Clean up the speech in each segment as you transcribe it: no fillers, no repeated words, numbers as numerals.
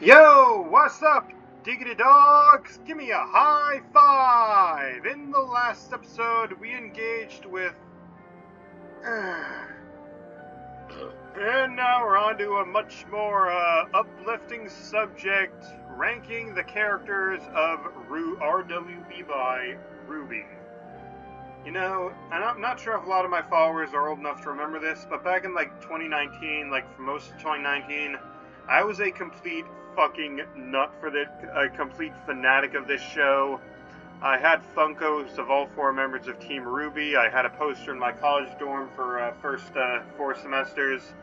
Yo, what's up, diggity dogs? Give me a high five! In the last episode, we engaged with... and now we're on to a much more uplifting subject, ranking the characters of RWBY by RWBY. You know, and I'm not sure if a lot of my followers are old enough to remember this, but back in like 2019, like for most of 2019, I was a complete fucking nut for this, a complete fanatic of this show. I had Funkos of all four members of Team RWBY. I had a poster in my college dorm for first 4 semesters.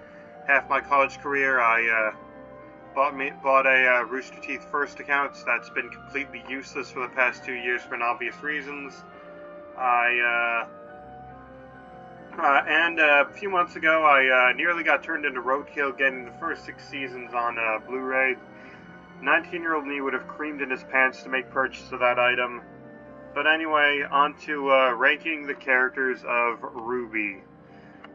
Half my college career, I bought a Rooster Teeth First account that's been completely useless for the past 2 years for obvious reasons. And a few months ago, I nearly got turned into roadkill getting the first 6 seasons on Blu-ray. 19-year-old me would have creamed in his pants to make purchase of that item. But anyway, on to ranking the characters of RWBY.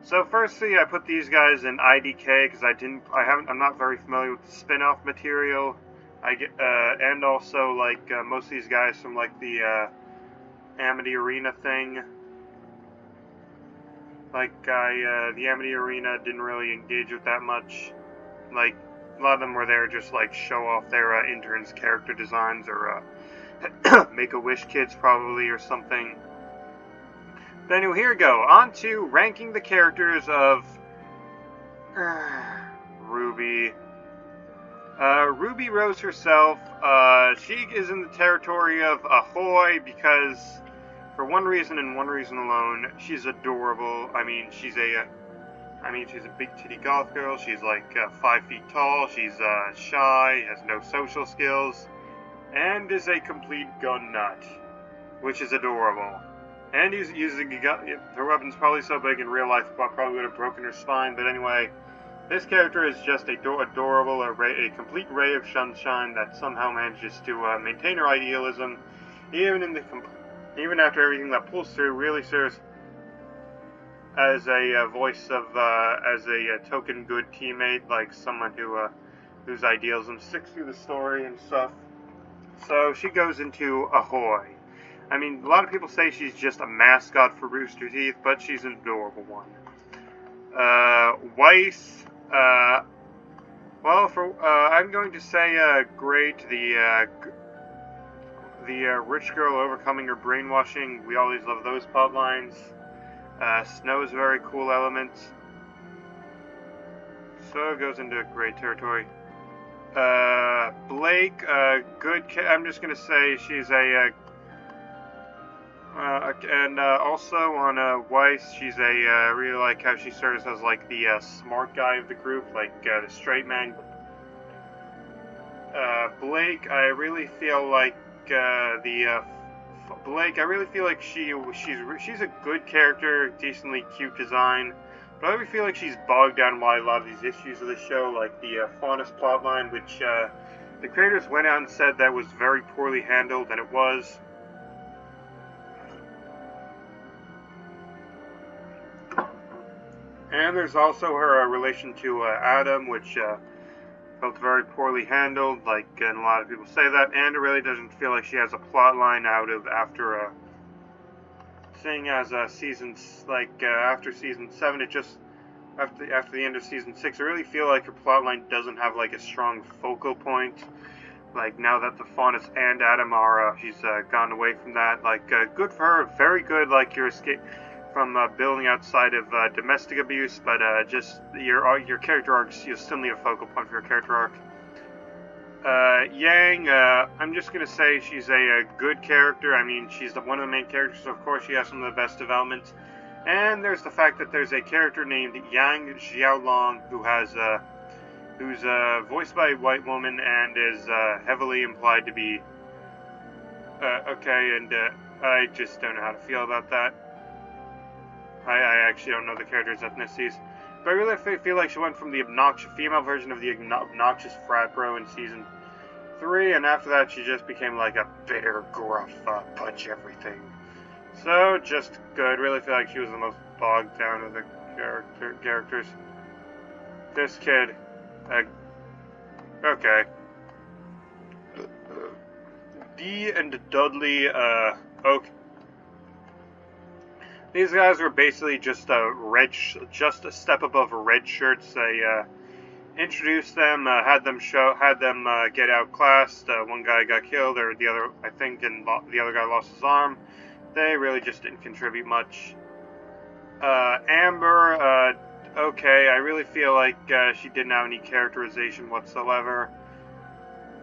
So firstly, I put these guys in IDK because I'm not very familiar with the spin-off material. And also like most of these guys from like the Amity Arena thing. Like, the Amity Arena didn't really engage with that much. Like, a lot of them were there just, like, show off their interns' character designs, or Make-A-Wish kids, probably, or something. But anyway, here we go. On to ranking the characters of RWBY. Ruby Rose herself, she is in the territory of Ahoy because... for one reason and one reason alone, she's adorable. I mean, she's a big titty goth girl. She's like 5 feet tall. She's shy, has no social skills, and is a complete gun nut, which is adorable. And he's using a gun. Her weapon's probably so big in real life, probably would have broken her spine. But anyway, this character is just adorable, a complete ray of sunshine that somehow manages to maintain her idealism, even after everything that pulls through, really serves as a voice of, as a token good teammate, like someone whose idealism sticks through the story and stuff. So she goes into Ahoy. I mean, a lot of people say she's just a mascot for Rooster Teeth, but she's an adorable one. Weiss, I'm going to say, great, the rich girl overcoming her brainwashing. We always love those plot lines. Snow's a very cool element. So it goes into great territory. Blake, I'm just gonna say she's and also on Weiss, she's I really like how she serves as like the smart guy of the group, like the straight man. Blake, I really feel like Blake, I really feel like she's a good character, decently cute design, but I really feel like she's bogged down by a lot of these issues of the show, like the Faunus plotline, which the creators went out and said that was very poorly handled, and it was. And there's also her relation to Adam, which felt very poorly handled, like, and a lot of people say that, and it really doesn't feel like she has a plot line after seeing as after season 7, it just, after the end of season 6, I really feel like her plot line doesn't have, like, a strong focal point. Like, now that the Faunus and Adam are, she's gone away from that, like, good for her, very good, like, your escape from building outside of domestic abuse, but just your character arcs, you still need a focal point for your character arc. Yang, I'm just gonna say she's a good character. I mean, she's one of the main characters, so of course she has some of the best development. And there's the fact that there's a character named Yang Xiaolong who's voiced by a white woman and is heavily implied to be okay, and I just don't know how to feel about that. I actually don't know the character's ethnicities, but I really feel like she went from the female version of the obnoxious frat bro in season 3, and after that she just became like a bitter, gruff, punch everything. So, just good. Really feel like she was the most bogged down of the characters. This kid, okay. Dee and Dudley, okay. These guys were basically just just a step above red shirts. They introduced them, had them get outclassed. One guy got killed, or the other, I think, and the other guy lost his arm. They really just didn't contribute much. Amber, okay, I really feel like she didn't have any characterization whatsoever.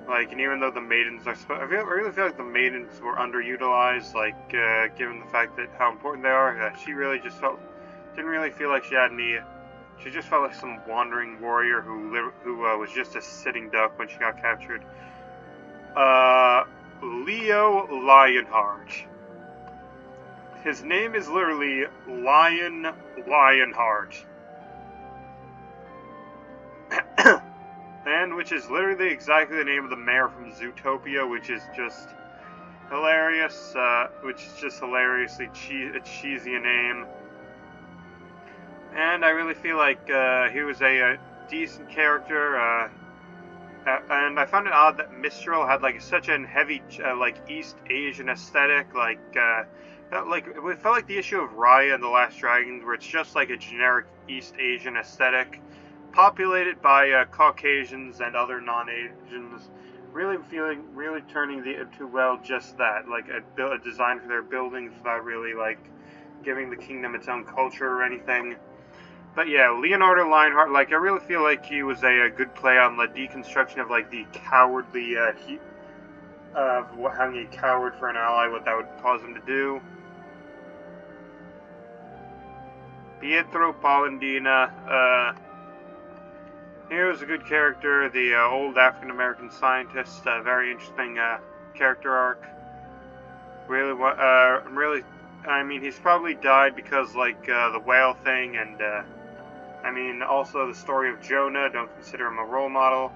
Like, and even though the maidens are, I really feel like the maidens were underutilized. Like, given the fact that how important they are, she really just didn't really feel like she had any. She just felt like some wandering warrior who was just a sitting duck when she got captured. Leo Lionheart. His name is literally Lionheart. And which is literally exactly the name of the mayor from Zootopia, which is just hilarious, which is just hilariously cheesy a name. And I really feel like he was a decent character, and I found it odd that Mistral had like such a heavy like East Asian aesthetic, it felt like the issue of Raya and the Last Dragons, where it's just like a generic East Asian aesthetic, populated by Caucasians and other non-Asians, really turning into, well, just that, like a design for their buildings without really like giving the kingdom its own culture or anything. But yeah, Leonardo Lionheart, like, I really feel like he was a good play on the deconstruction of, like, the cowardly, having a coward for an ally, what that would cause him to do. Pietro Polendina, he was a good character, the old African-American scientist, very interesting character arc. I mean, he's probably died because, like, the whale thing, and, I mean, also the story of Jonah, don't consider him a role model.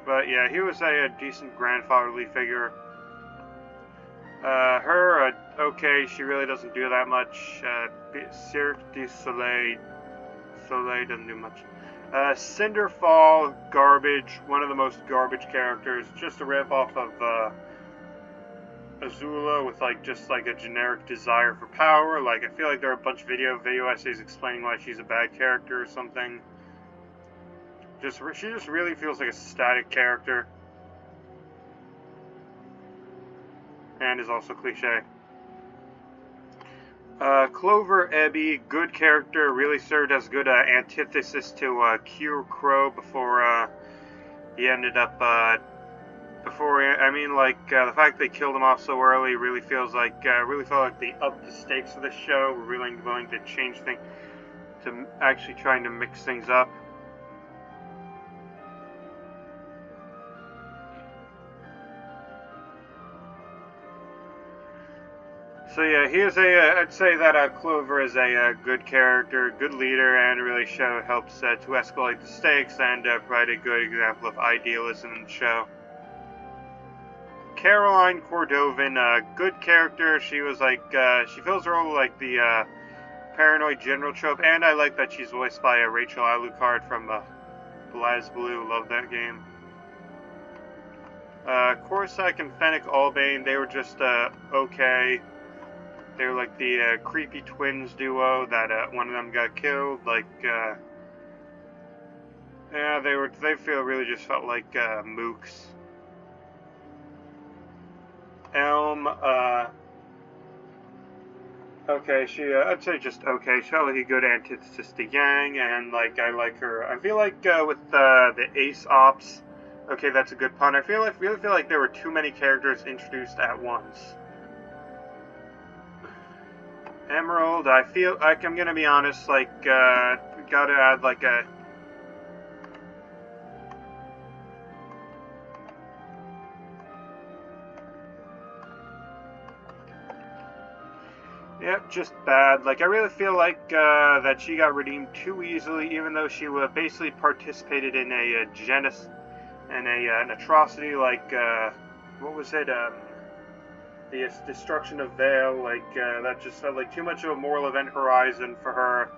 But yeah, he was a decent grandfatherly figure. Okay, she really doesn't do that much. Cirque du Soleil doesn't do much. Cinderfall, garbage, one of the most garbage characters, just a riff-off of, Azula with just a generic desire for power. Like, I feel like there are a bunch of video essays explaining why she's a bad character or something. She just really feels like a static character, and is also cliche. Clover Ebby, good character, really served as a good antithesis to Cure Crow before he ended up the fact they killed him off so early really felt like they upped the stakes of the show. We're really willing to change things, to actually trying to mix things up. So yeah, I'd say that Clover is a good character, good leader, and really helps to escalate the stakes and provide a good example of idealism in the show. Caroline Cordovan, good character. She was she fills the role like the paranoid general trope, and I like that she's voiced by Rachel Alucard from BlazBlue. Love that game. Corsac and Fennec Albane, they were just okay. They were like the creepy twins duo that one of them got killed. Yeah, they really just felt like mooks. Elm, okay, I'd say just okay. She felt like a good antithesis to Yang, and I like her. I feel like with the Ace Ops, okay, that's a good pun. I really feel like there were too many characters introduced at once. Emerald, I feel like, I'm gonna be honest, we gotta add a... Yep, just bad. I really feel like that she got redeemed too easily, even though she basically participated in an atrocity, what was it, the destruction of Vale, that just felt like too much of a moral event horizon for her.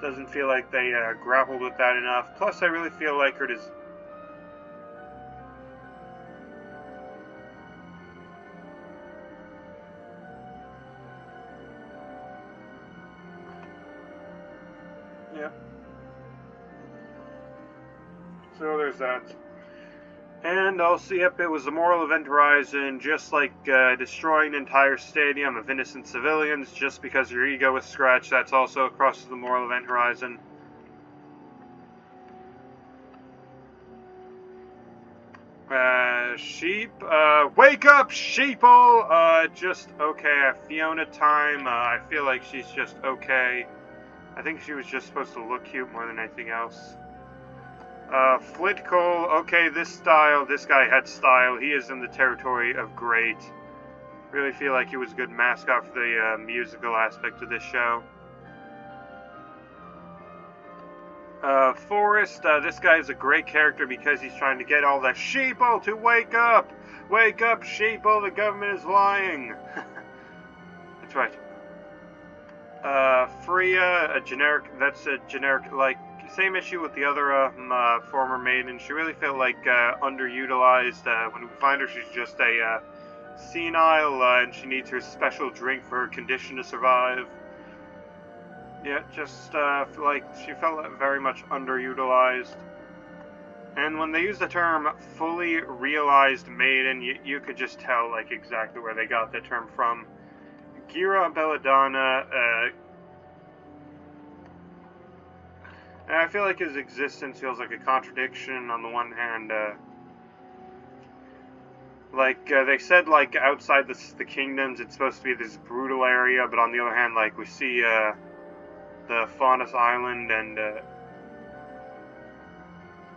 Doesn't feel like they grappled with that enough. Plus, I really feel like her So there's that. And also, yep, it was the moral event horizon, just like destroying an entire stadium of innocent civilians just because your ego was scratched. That's also across the moral event horizon. Sheep, wake up, sheeple! Just okay, Fiona time, I feel like she's just okay. I think she was just supposed to look cute more than anything else. Flitcole, okay, this guy had style, he is in the territory of great. Really feel like he was a good mascot for the, musical aspect of this show. Forrest, this guy is a great character because he's trying to get all the sheeple to wake up! Wake up, sheeple, the government is lying! That's right. Freya, that's a generic, like, same issue with the other, former maiden. She really felt like, underutilized. When we find her, she's just a, senile, and she needs her special drink for her condition to survive. Yeah, just, like, she felt very much underutilized. And when they use the term fully realized maiden, you could just tell, like, exactly where they got the term from. Gira Belladonna, I feel like his existence feels like a contradiction. On the one hand, like, they said, like, outside the kingdoms, it's supposed to be this brutal area, but on the other hand, like, we see, the Faunus Island, and,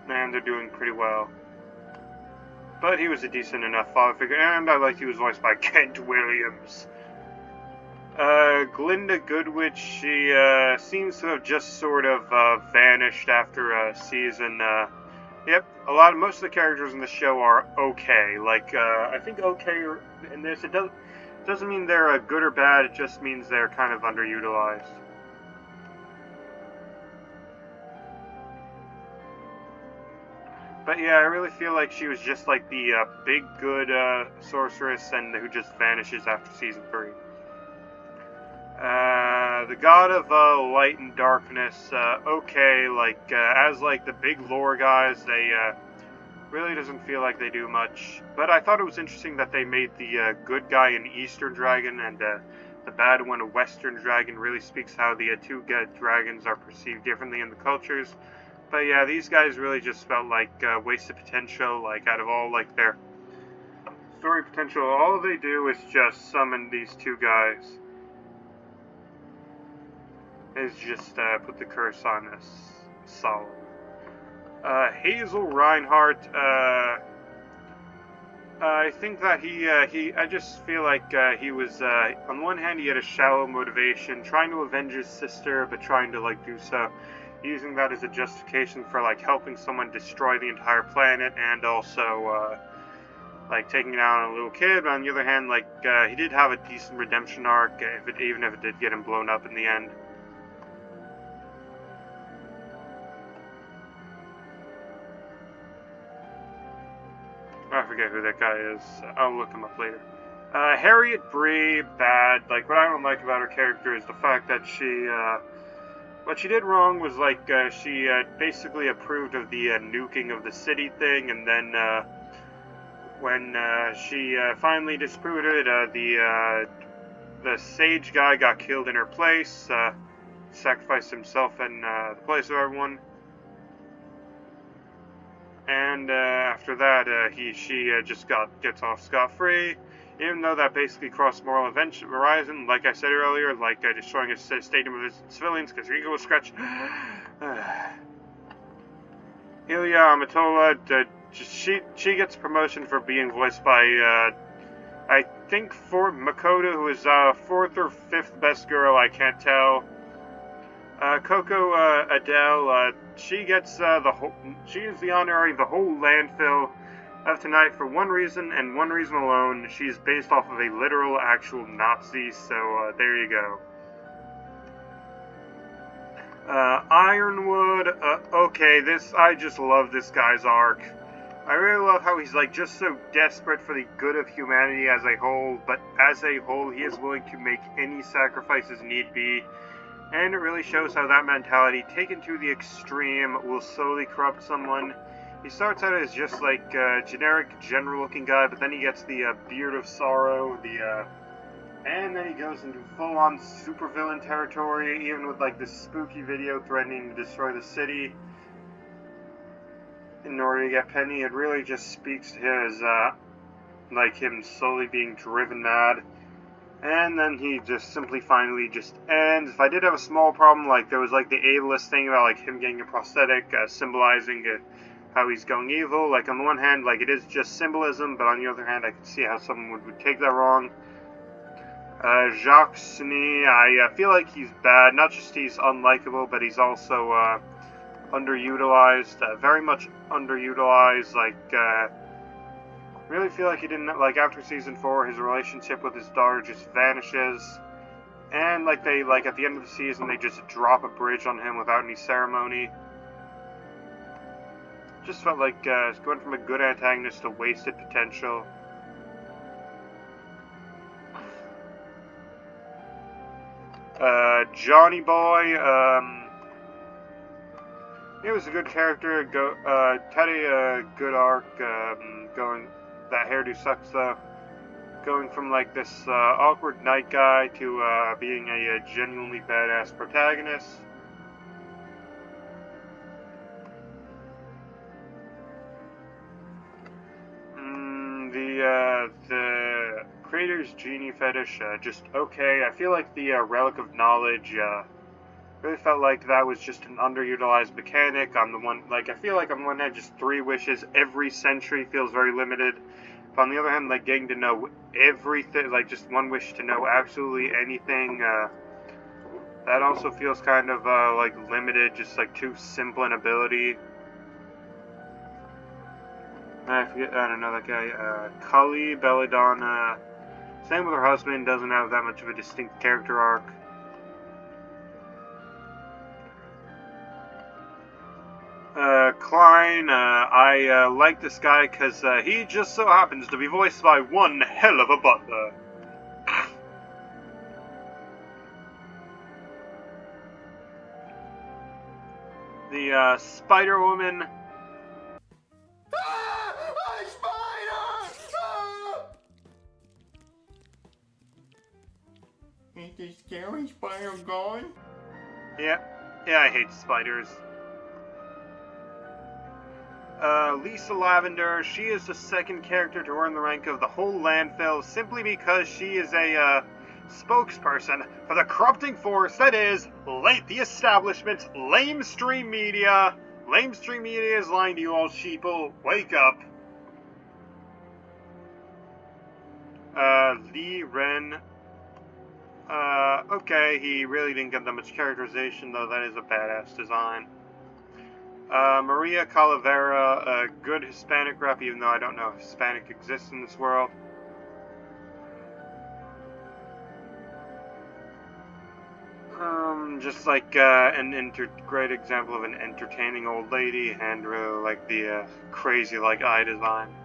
man, they're doing pretty well. But he was a decent enough father figure, and I liked he was voiced by Kent Williams. Glinda Goodwitch, she, seems to have just sort of, vanished after a season. Yep, most of the characters in the show are okay. Like, I think okay in this, it doesn't mean they're, good or bad, it just means they're kind of underutilized. But yeah, I really feel like she was just like the big good sorceress and who just vanishes after season 3. The god of light and darkness, okay, like as like the big lore guys, they really doesn't feel like they do much. But I thought it was interesting that they made the good guy an Eastern dragon and the bad one a Western dragon. Really speaks how the two dragons are perceived differently in the cultures. But yeah, these guys really just felt like wasted potential. Like out of all like their story potential, all they do is just summon these two guys. Is just put the curse on us. Solid. Hazel Reinhardt. I think that I just feel like he was on one hand he had a shallow motivation, trying to avenge his sister, but trying to like do so using that as a justification for like helping someone destroy the entire planet, and also like taking down a little kid. But on the other hand, like he did have a decent redemption arc, even if it did get him blown up in the end. I forget who that guy is. I'll look him up later. Harriet Bree, bad. Like, what I don't like about her character is the fact that she, what she did wrong was, like, she basically approved of the nuking of the city thing, and then, when she finally disproved it, the sage guy got killed in her place, sacrificed himself in the place of everyone. And after that, she just gets off scot-free, even though that basically crossed moral horizon, like I said earlier, like destroying a stadium of civilians because her ego was scratched. Ilya Amatola, she gets promotion for being voiced by, I think, Makoto, who is 4th or 5th best girl, I can't tell. Coco Adele, she gets she is the honorary the whole landfill of tonight for one reason and one reason alone. She's based off of a literal actual Nazi, so there you go. Ironwood, okay, I just love this guy's arc. I really love how he's like just so desperate for the good of humanity as a whole, but as a whole he is willing to make any sacrifices need be. And it really shows how that mentality, taken to the extreme, will slowly corrupt someone, He starts out as just like a generic, general-looking guy, but then he gets the beard of sorrow, and then he goes into full-on supervillain territory, even with like this spooky video threatening to destroy the city in order to get Penny. It really just speaks to his, like him slowly being driven mad. And then he just simply finally just ends. If I did have a small problem, like there was like the ableist thing about like him getting a prosthetic, symbolizing how he's going evil. Like on the one hand, like it is just symbolism, but on the other hand, I could see how someone would take that wrong. Jacques Sini, I feel like he's bad. Not just he's unlikable, but he's also underutilized, very much underutilized. Like, really feel like he didn't, like, after season 4, his relationship with his daughter just vanishes, and like they, like at the end of the season, they just drop a bridge on him without any ceremony. Just felt like going from a good antagonist to wasted potential. Johnny Boy, he was a good character, had a good arc, that hairdo sucks though, going from like this, awkward night guy to, being a genuinely badass protagonist. The creator's genie fetish, just okay. I feel like the, Relic of Knowledge, really felt like that was just an underutilized mechanic. On the one, like, I feel like on one hand, just 3 wishes every century feels very limited. But on the other hand, like, getting to know everything, like, just 1 wish to know absolutely anything, that also feels kind of, like, limited, just, like, too simple an ability. I forget, I don't know that guy, Cully, Belladonna, same with her husband, doesn't have that much of a distinct character arc. Klein, I like this guy because he just so happens to be voiced by one hell of a butler. The Spider-Woman. Spider! Ain't the scary spider gone? Yeah, I hate spiders. Lisa Lavender, she is the 2nd character to earn the rank of the whole landfill simply because she is a spokesperson for the corrupting force that is the establishment, lamestream media. Lamestream media is lying to you all sheeple. Wake up. Lee Ren. Okay, he really didn't get that much characterization, though that is a badass design. Maria Calavera, a good Hispanic rep, even though I don't know if Hispanic exists in this world. Just like, great example of an entertaining old lady, and really like the, crazy, like, eye design.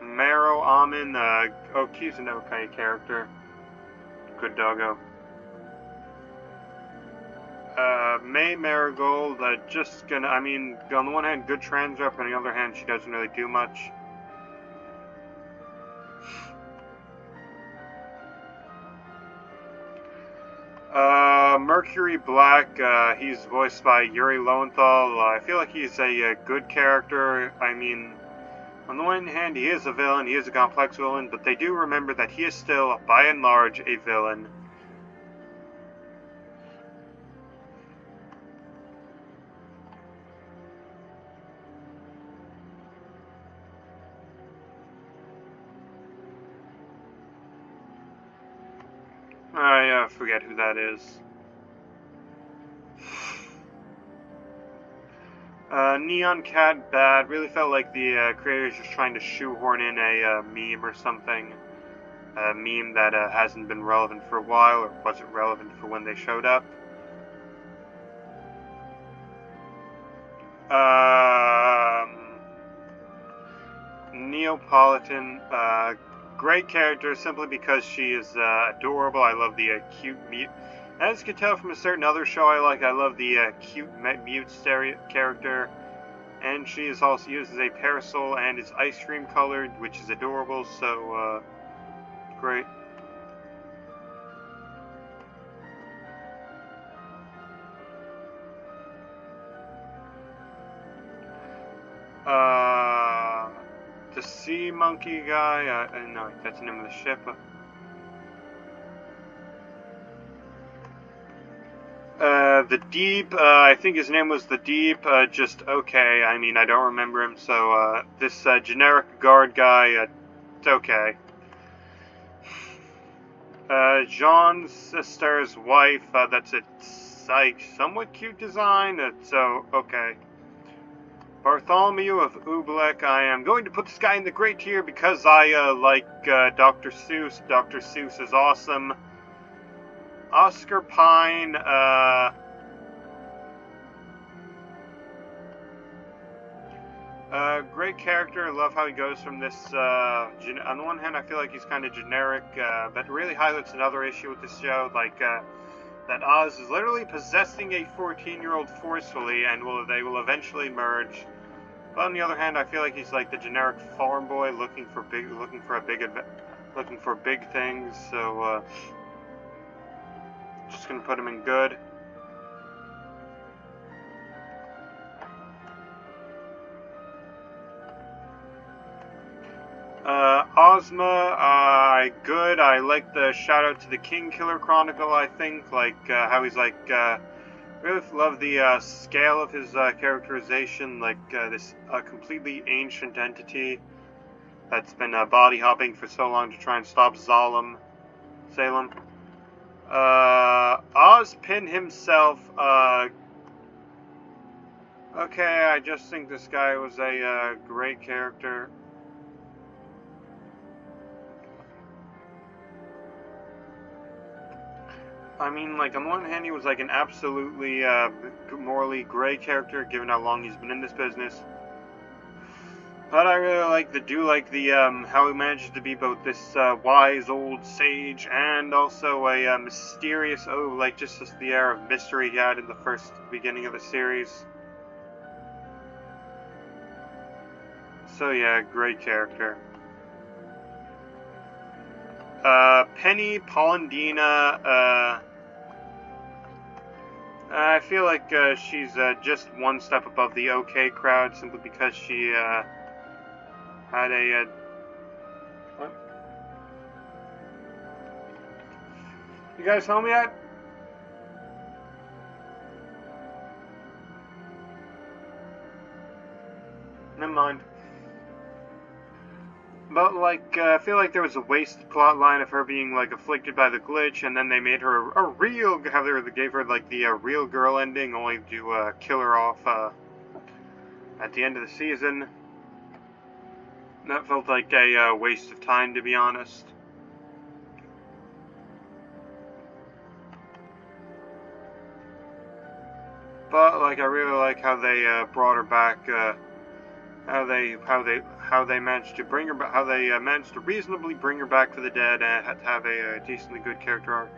Maro Amin, he's an okay character. Good doggo. May Marigold, just gonna, I mean, on the one hand, good trans rep, on the other hand, she doesn't really do much. Mercury Black, he's voiced by Yuri Lowenthal. I feel like he's a good character. I mean, on the one hand, he is a villain, he is a complex villain, but they do remember that he is still, by and large, a villain. I forget who that is. Neon Cat, bad. Really felt like the creators just trying to shoehorn in a meme or something. A meme that hasn't been relevant for a while, or wasn't relevant for when they showed up. Neapolitan, great character simply because she is adorable. I love the cute mute. As you can tell from a certain other show I like, I love the cute mute character. And she is also used as a parasol and is ice cream colored, which is adorable, so, great. The sea monkey guy, no, that's the name of the ship. The Deep, I think his name was the Deep, just okay. I mean, I don't remember him, so, this, generic guard guy, it's okay. Jean's sister's wife, that's a, like, somewhat cute design, so, okay. Bartholomew of Oobleck, I am going to put this guy in the great tier because I, like, Dr. Seuss. Dr. Seuss is awesome. Oscar Pine, great character. Love how he goes from this, on the one hand, I feel like he's kind of generic, but really highlights another issue with this show, like, that Oz is literally possessing a 14-year-old forcefully, and they will eventually merge. But on the other hand, I feel like he's like the generic farm boy looking for big things, so, just gonna put him in good. Ozma, good. I like the shout out to the King Killer Chronicle, I think, like, how he's like, really love the, scale of his, characterization, like, this, completely ancient entity that's been, body hopping for so long to try and stop Salem. Ozpin himself, okay, I just think this guy was a, great character. I mean, like, on one hand, he was, like, an absolutely, morally gray character, given how long he's been in this business. But I really like how he manages to be both this, wise old sage and also a, mysterious, just the air of mystery he had in the beginning of the series. So, yeah, great character. Penny Polendina, I feel like, she's, just one step above the okay crowd, simply because she, had a, what? You guys home yet? Never mind. But, like, I feel like there was a wasted plot line of her being, like, afflicted by the glitch, and then they made her a real, they gave her, like, the real girl ending, only to, kill her off, at the end of the season. That felt like a, waste of time, to be honest. But, like, I really like how they, brought her back, how they managed to bring her back, how they managed to reasonably bring her back for the dead and have a decently good character arc.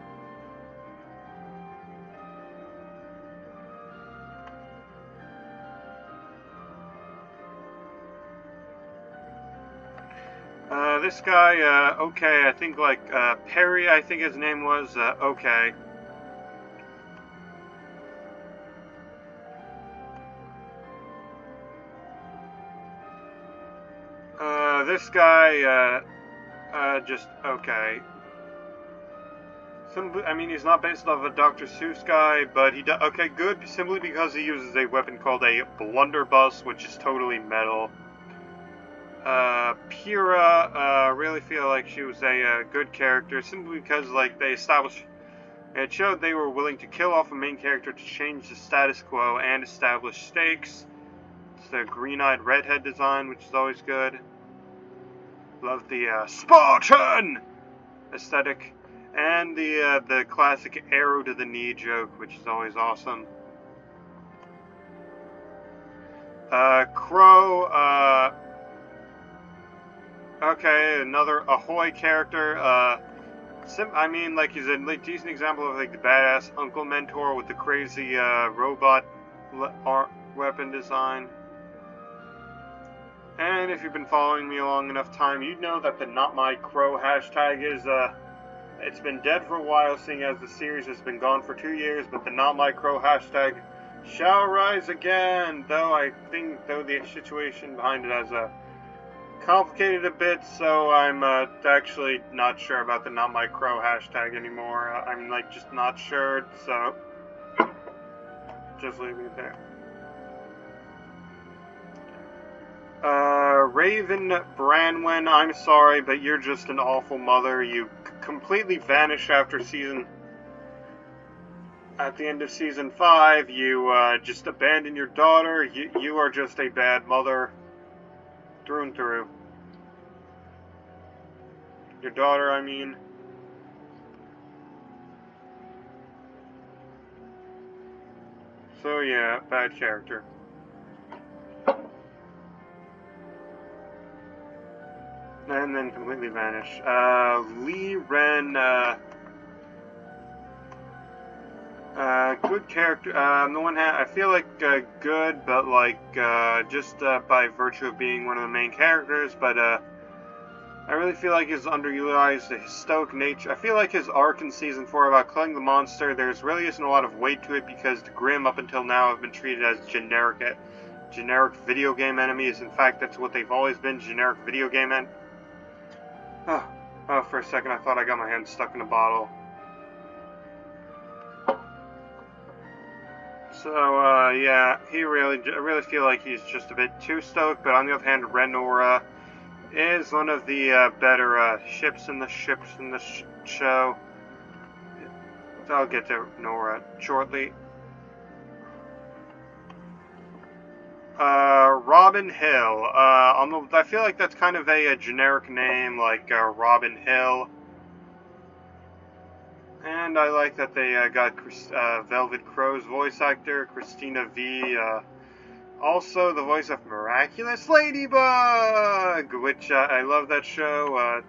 This guy, okay, I think, like, Perry, I think his name was, okay. This guy, just okay. I mean, he's not based off a Dr. Seuss guy, but okay, good, simply because he uses a weapon called a blunderbuss, which is totally metal. Pyrrha, really feel like she was a, good character, simply because, like, it showed they were willing to kill off a main character to change the status quo and establish stakes. It's the green-eyed redhead design, which is always good. Love the, Spartan aesthetic. And the classic arrow to the knee joke, which is always awesome. Crow, Okay, another Ahoy character. I mean, like, he's a decent example of, like, the badass uncle mentor with the crazy, robot weapon design. And if you've been following me a long enough time, you'd know that the Not My Crow hashtag is, it's been dead for a while, seeing as the series has been gone for 2 years, but the Not My Crow hashtag shall rise again, though the situation behind it has, complicated a bit, so I'm actually not sure about the Not My Crow hashtag anymore. I'm like just not sure, so just leave it there. Raven Branwen, I'm sorry, but you're just an awful mother. You completely vanished at the end of season 5. You just abandoned your daughter. You are just a bad mother through and through. Your daughter, I mean. So yeah, bad character. And then completely vanish. Lee Ren, good character. On the one hand, I feel like good, but like just by virtue of being one of the main characters. But I really feel like he's underutilized. His stoic nature. I feel like his arc in season 4 about killing the monster. There's really isn't a lot of weight to it because the Grimm up until now have been treated as generic video game enemies. In fact, that's what they've always been, generic video game enemies. Oh, for a second I thought I got my hand stuck in a bottle. So, yeah, I really feel like he's just a bit too stoic, but on the other hand, Renora is one of the better ships in the show. So I'll get to Nora shortly. Robin Hill. I feel like that's kind of a generic name, like Robin Hill. And I like that they got Velvet Crow's voice actor, Christina V. Also, the voice of Miraculous Ladybug, which I love that show.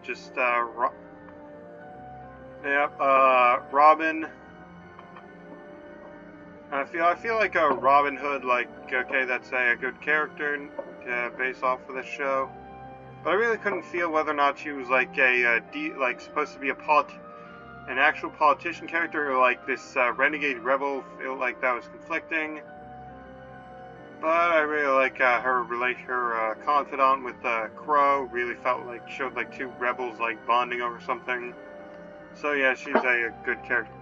Robin. I feel like Robin Hood, like, okay, that's a good character based off of the show, but I really couldn't feel whether or not she was like supposed to be an actual politician character, or like this renegade rebel. Feel like that was conflicting. But I really like her confidant with Crow. Really felt like showed like two rebels like bonding over something. So yeah, she's a good character.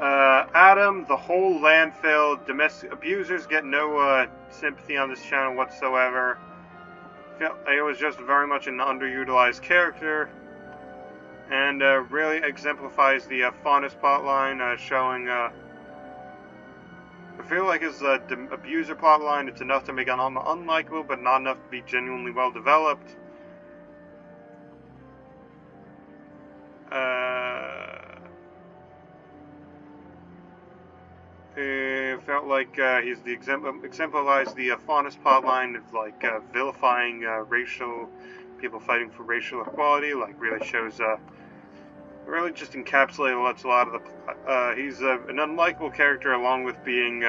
Adam, the whole landfill, domestic abusers get no sympathy on this channel whatsoever. It was just very much an underutilized character, and really exemplifies the Faunus plotline, showing. I feel like his abuser plotline, it's enough to make him unlikable, but not enough to be genuinely well developed. It felt like he's the exemplifies the Faunus plotline of like vilifying racial people fighting for racial equality. Like really shows, really just encapsulates a lot of the. He's an unlikable character, along with being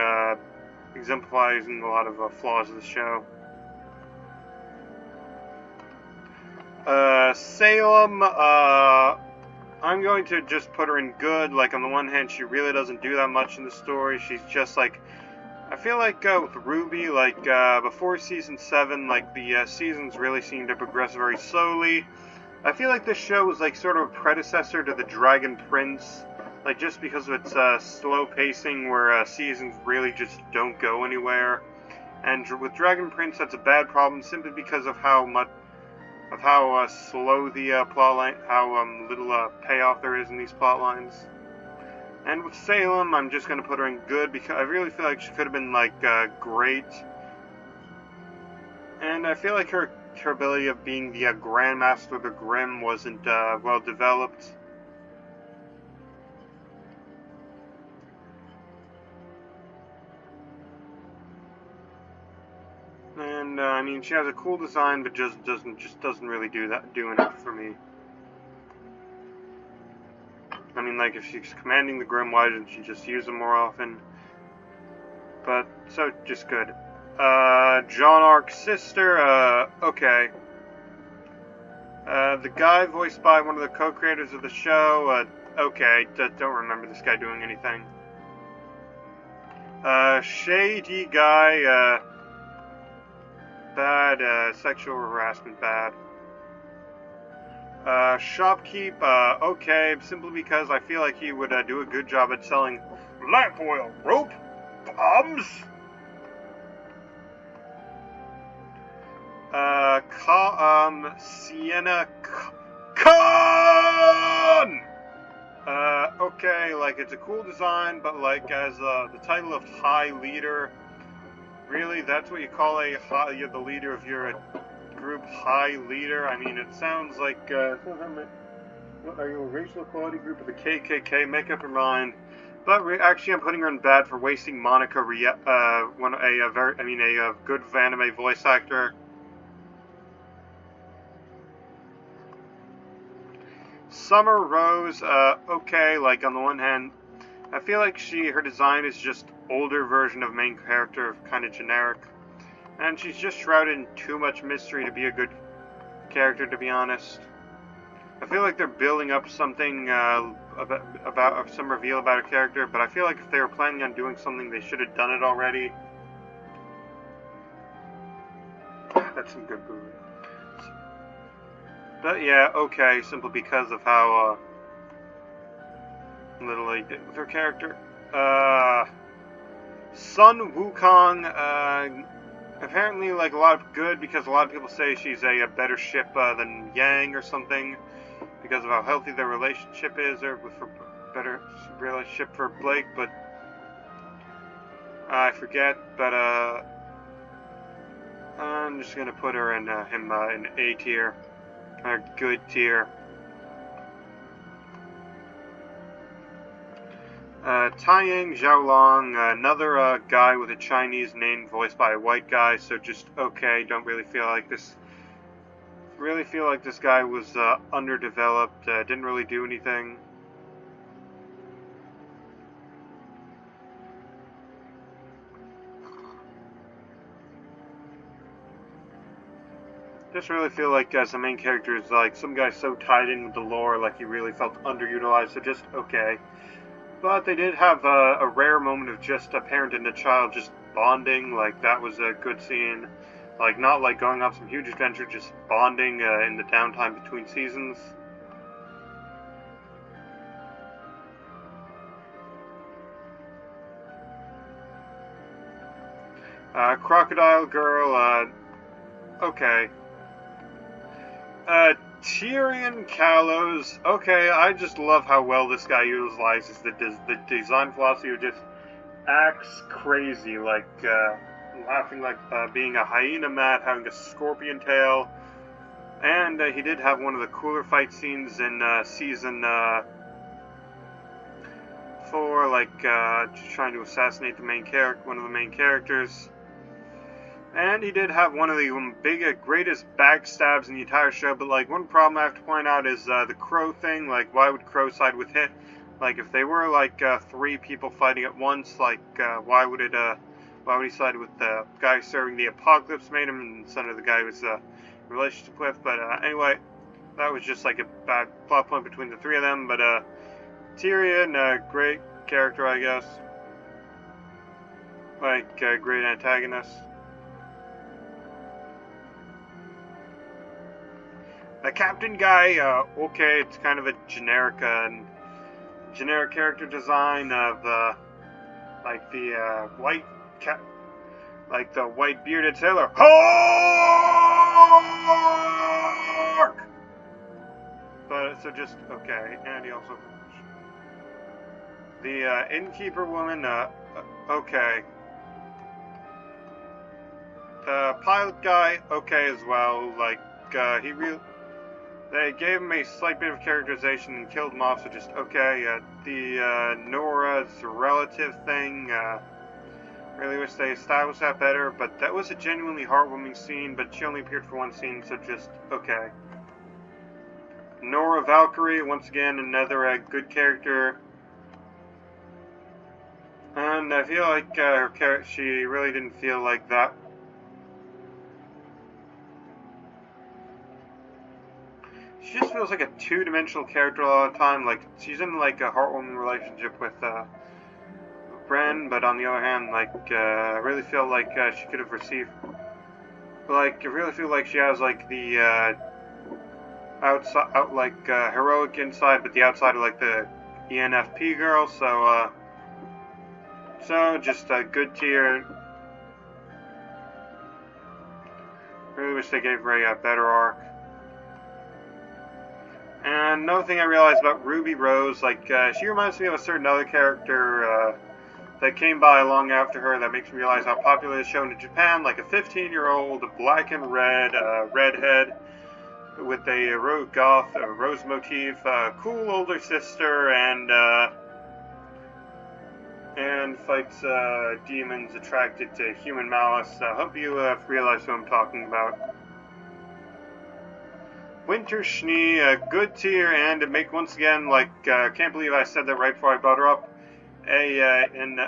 exemplifying a lot of flaws of the show. Salem. I'm going to just put her in good. Like, on the one hand, she really doesn't do that much in the story. She's just, like, I feel like with RWBY, like, before Season 7, like, the seasons really seemed to progress very slowly. I feel like this show was, like, sort of a predecessor to the Dragon Prince, like, just because of its slow pacing, where seasons really just don't go anywhere. And with Dragon Prince, that's a bad problem, simply because of how slow the plotline, how little payoff there is in these plot lines. And with Salem, I'm just going to put her in good, because I really feel like she could have been, like, great. And I feel like her ability of being the Grandmaster of the Grimm wasn't well developed. And and I mean, she has a cool design, but just doesn't really do enough for me. I mean, like, if she's commanding the Grim, why didn't she just use them more often? But, so, just good. John Ark's sister, okay. The guy voiced by one of the co-creators of the show, okay, don't remember this guy doing anything. Shady guy, bad, sexual harassment, bad. Shopkeep, okay, simply because I feel like he would, do a good job at selling lamp oil, rope, bombs. Sienna Khan! Okay, like, it's a cool design, but, like, as, the title of High Leader, really, that's what you call you're the leader of your group, High Leader? I mean, it sounds like, what are you, a racial equality group of the KKK? Make up your mind. But actually, I'm putting her in bad for wasting Monica, a good anime voice actor. Summer Rose, okay, like, on the one hand, I feel like her design is just older version of main character, kind of generic. And she's just shrouded in too much mystery to be a good character, to be honest. I feel like they're building up something, about some reveal about a character, but I feel like if they were planning on doing something, they should have done it already. That's some good movie. But yeah, okay, simply because of how, little they did with her character. Sun Wukong, apparently, like, a lot of good, because a lot of people say she's a better ship, than Yang or something, because of how healthy their relationship is, or with a better relationship for Blake, but I forget, but, I'm just gonna put her in, in A tier. A good tier. Taiyang Xiaolong, another guy with a Chinese name voiced by a white guy, so just okay, don't really feel like this. Really feel like this guy was underdeveloped, didn't really do anything. Just really feel like as the main character is like some guy so tied in with the lore, like he really felt underutilized, so just okay. But they did have a rare moment of just a parent and a child just bonding, like that was a good scene. Like not like going on some huge adventure, just bonding in the downtime between seasons. Crocodile Girl, okay. Tyrion Kalos, okay, I just love how well this guy utilizes the design philosophy who just acts crazy, like, laughing like, being a hyena mat, having a scorpion tail, and he did have one of the cooler fight scenes in, season, 4, like, just trying to assassinate one of the main characters. And he did have one of the greatest backstabs in the entire show, but, like, one problem I have to point out is, the Crow thing. Like, why would Crow side with him? Like, if they were, like, 3 people fighting at once, like, why would he side with the guy serving the Apocalypse made him instead of the guy he was, in relationship with? But, anyway, that was just, like, a bad plot point between the 3 of them, but, Tyrion, great character, I guess. Like, great antagonist. The captain guy, okay, it's kind of a generic character design of, like the, like the white bearded sailor. Hark! But, so just, okay, and he also, the, innkeeper woman, okay. The pilot guy, okay as well, like, they gave him a slight bit of characterization and killed him off, so just okay. The Nora's relative thing, Really wish they established that better, but that was a genuinely heartwarming scene, but she only appeared for one scene, so just, okay. Nora Valkyrie, once again, another good character. And I feel like her character, she really didn't feel like that. She just feels like a two-dimensional character a lot of the time. Like, she's in, like, a heartwarming relationship with, Bren, but on the other hand, like, I really feel like she could have received, like, I really feel like she has, like, the, heroic inside, but the outside of, like, the ENFP girl, so just a good tier. Really wish they gave Ray a better arc. And another thing I realized about Ruby Rose, like, she reminds me of a certain other character, that came by long after her that makes me realize how popular it's shown in Japan, like a 15-year-old black and red redhead with a rose motif, cool older sister, and fights demons attracted to human malice. Hope you realize who I'm talking about. Winter Schnee, good tier, and make once again, like, can't believe I said that right before I brought her up. And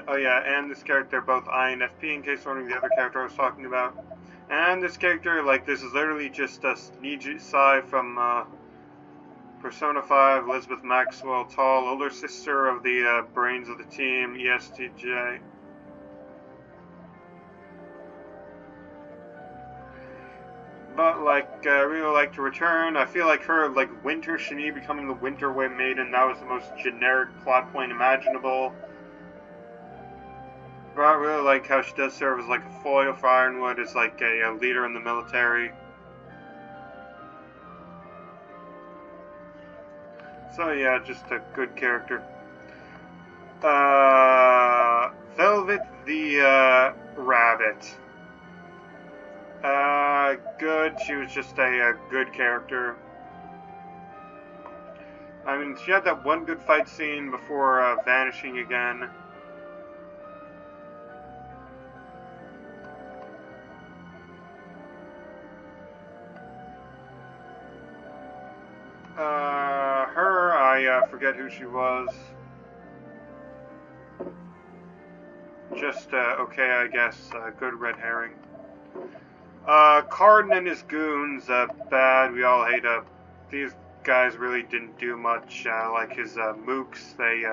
this character, both INFP, in case you're wondering the other character I was talking about. And this character, like, this is literally just a Niji Sai from Persona 5, Elizabeth Maxwell, tall, older sister of the brains of the team, ESTJ. But, like, I really like to return. I feel like her, like, Winter Shini becoming the Winter Way Maiden, that was the most generic plot point imaginable. But I really like how she does serve as, like, a foil for Ironwood, as, like, a leader in the military. So, yeah, just a good character. Velvet the, Rabbit. Good. She was just a good character. I mean, she had that one good fight scene before vanishing again. I forget who she was. Just, okay, I guess. Good red herring. Cardin and his goons, bad. We all hate, these guys really didn't do much. Like his, mooks, they,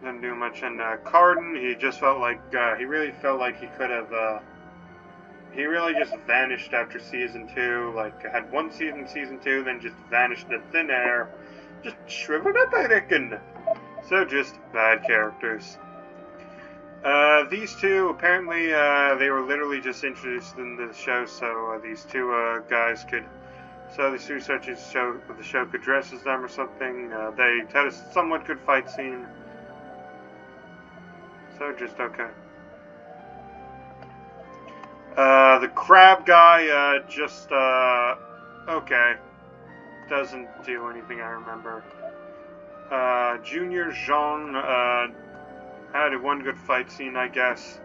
didn't do much. And, Cardin, he just felt like, he really felt like he could have, he really just vanished after Season 2, like, had one season, Season 2, then just vanished into thin air. Just shriveled up, I reckon. So, just bad characters. These two, apparently, they were literally just introduced in the show, so, these two, guys could... So, these two such as the show could dress as them or something. They had a somewhat good fight scene. So, just okay. The crab guy, just, okay. Doesn't do anything I remember. Junior Zhang, had one good fight scene, I guess.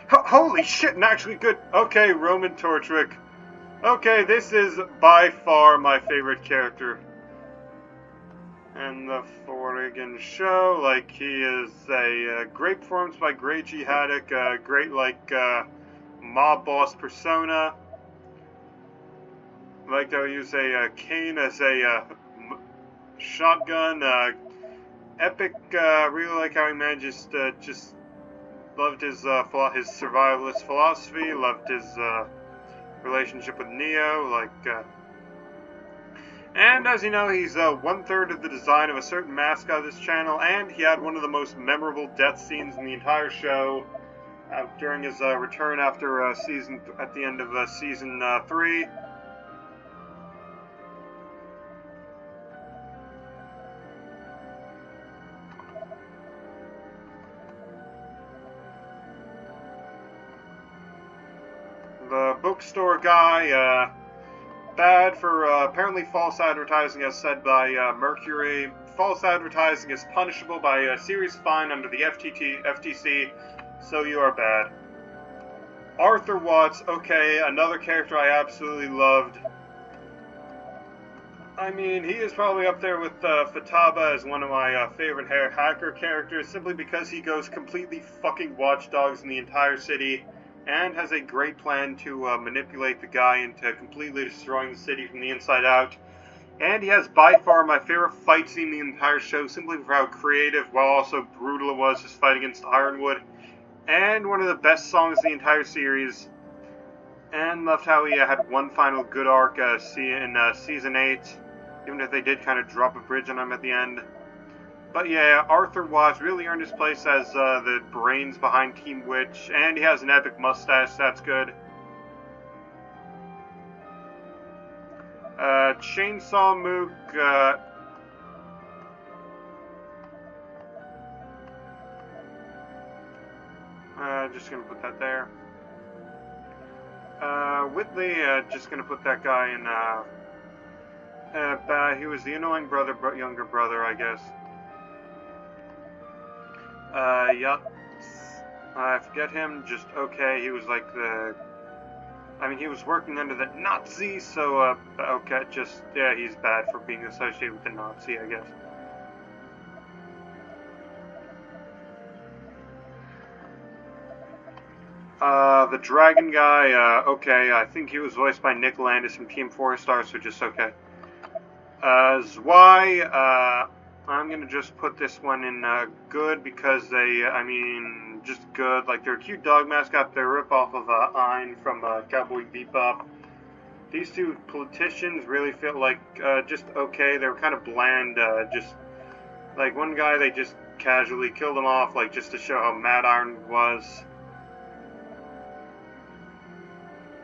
Holy shit, and actually good. Okay, Roman Torchwick. Okay, this is by far my favorite character in the friggin' show. Like, he is a great performance by Greiji Haddock, great, like, mob boss persona. Like, they'll use a cane as a shotgun. Epic. Really like how he manages to just loved his survivalist philosophy. Loved his relationship with Neo. Like, and as you know, he's 1/3 of the design of a certain mascot of this channel, and he had one of the most memorable death scenes in the entire show. During his return after at the end of season 3. The bookstore guy, bad for apparently false advertising, as said by Mercury. False advertising is punishable by a serious fine under the FTC, so you are bad. Arthur Watts, okay, another character I absolutely loved. I mean, he is probably up there with Futaba as one of my favorite hacker characters, simply because he goes completely fucking watchdogs in the entire city, and has a great plan to manipulate the guy into completely destroying the city from the inside out. And he has by far my favorite fight scene in the entire show, simply for how creative, while also brutal it was, his fight against Ironwood. And one of the best songs in the entire series. And loved how he had one final good arc in Season 8, even if they did kind of drop a bridge on him at the end. But yeah, Arthur Watts really earned his place as the brains behind Team Witch, and he has an epic mustache, that's good. Chainsaw Mook, just gonna put that there. Whitley, just gonna put that guy in, he was the annoying younger brother, I guess. Yup. I forget him, just okay, he was like he was working under the Nazi, so, okay, just, yeah, he's bad for being associated with the Nazi, I guess. The dragon guy, okay, I think he was voiced by Nick Landis from Team 4 Star, so just okay. Zwei, I'm gonna just put this one in, good, because they, just good, like, they're a cute dog mascot, they're a rip-off of, Ein from, Cowboy Bebop. These two politicians really feel like, just okay, they were kind of bland, just, like, one guy, they just casually killed him off, like, just to show how mad Iron was.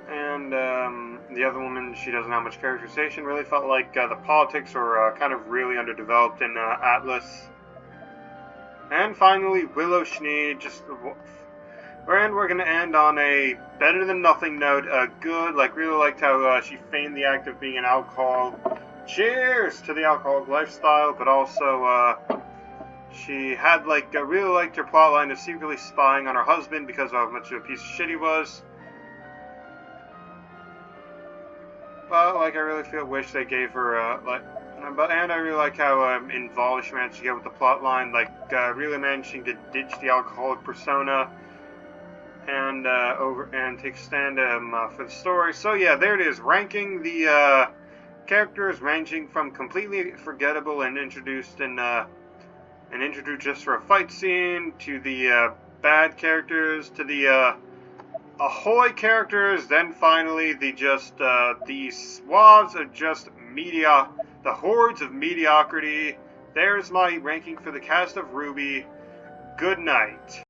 And the other woman, she doesn't have much characterization. Really felt like the politics were kind of really underdeveloped in Atlas. And finally, Willow Schnee. And we're gonna end on a better than nothing note. Good. Like, really liked how she feigned the act of being an alcohol. Cheers to the alcoholic lifestyle, but also she had really liked her plotline of secretly spying on her husband because of how much of a piece of shit he was. But, I really wish they gave her, and I really like how, involved she managed to get with the plotline, really managing to ditch the alcoholic persona, and, to extend, for the story. So, yeah, there it is, ranking the, characters ranging from completely forgettable and introduced just for a fight scene, to the, bad characters, to the, Ahoy characters, then finally the swabs of just the hordes of mediocrity. There's my ranking for the cast of RWBY. Good night.